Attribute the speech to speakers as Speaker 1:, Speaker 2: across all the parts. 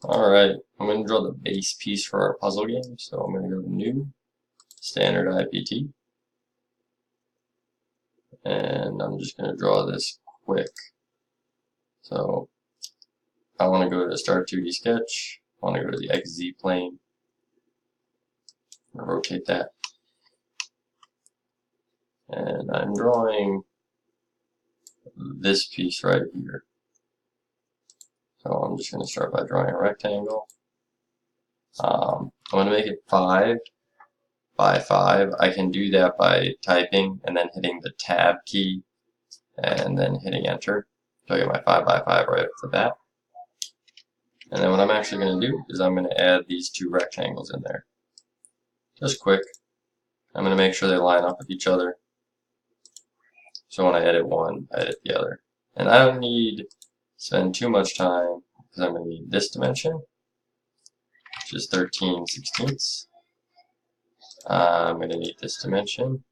Speaker 1: Alright, I'm going to draw the base piece for our puzzle game, so I'm going to go to New, Standard IPT, and I'm just going to draw this quick. So I want to go to Start 2D Sketch, I want to go to the XZ plane, rotate that, and I'm drawing this piece right here. So I'm just going to start by drawing a rectangle. I'm going to make it 5 by 5. I can do that by typing and then hitting the Tab key and then hitting Enter. So I get my 5 by 5 right off the bat. And then what I'm actually going to do is I'm going to add these two rectangles in there. Just quick. I'm going to make sure they line up with each other. So when I edit one, I edit the other. And I don't need to spend too much time because I'm going to need this dimension, which is 13/16. I'm going to need this dimension,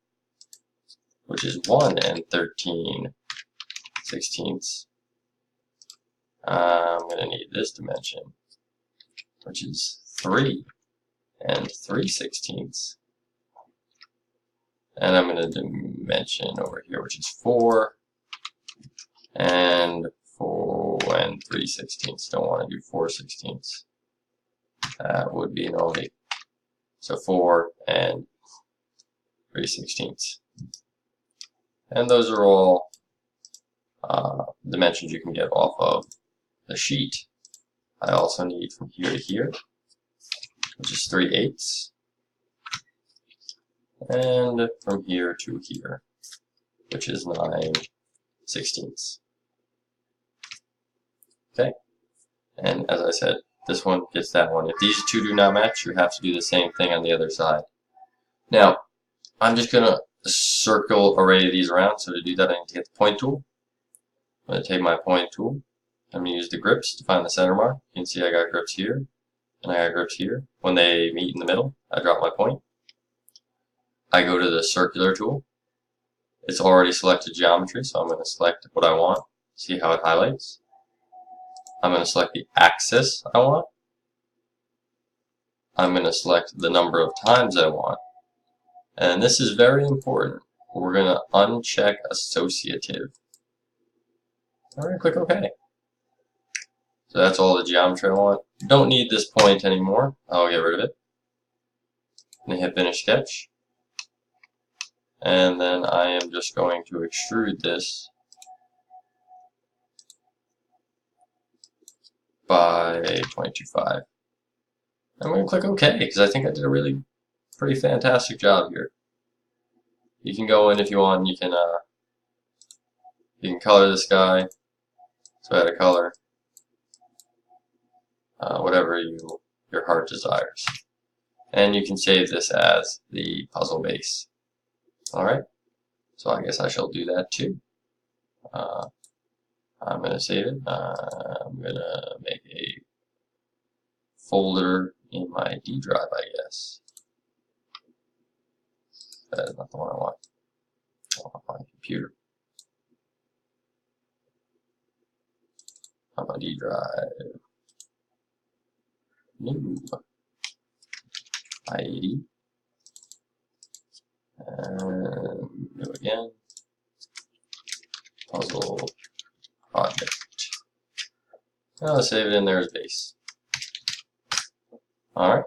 Speaker 1: which is 1 13/16. I'm going to need this dimension, which is 3 3/16. And I'm going to dimension over here, which is 4 3/16. Don't want to do 4/16. That would be naughty. So 4 3/16. And those are all dimensions you can get off of the sheet. I also need from here to here, which is 3/8. And from here to here, which is 9/16. Okay, and as I said, this one gets that one. If these two do not match, you have to do the same thing on the other side. Now, I'm just going to circle array these around, so to do that I need to get the point tool. I'm going to take my point tool. I'm going to use the grips to find the center mark. You can see I got grips here, and I got grips here. When they meet in the middle, I drop my point. I go to the circular tool. It's already selected geometry, so I'm going to select what I want. See how it highlights? I'm going to select the axis I want. I'm going to select the number of times I want. And this is very important. We're going to uncheck associative. We're going to click OK. So that's all the geometry I want. Don't need this point anymore. I'll get rid of it. And hit Finish Sketch. And then I am just going to extrude this by 0.25. I'm going to click OK because I think I did a really pretty fantastic job here. You can go in if you want. You can color this guy. So add a color, whatever your heart desires, and you can save this as the puzzle base. All right. So I guess I shall do that too. I'm going to save it. I'm going to make a folder in my D drive, I guess. That is not the one I want. I want my computer. On my D drive. New. I80. And new again. Puzzle project. I'll save it in there as base. Alright.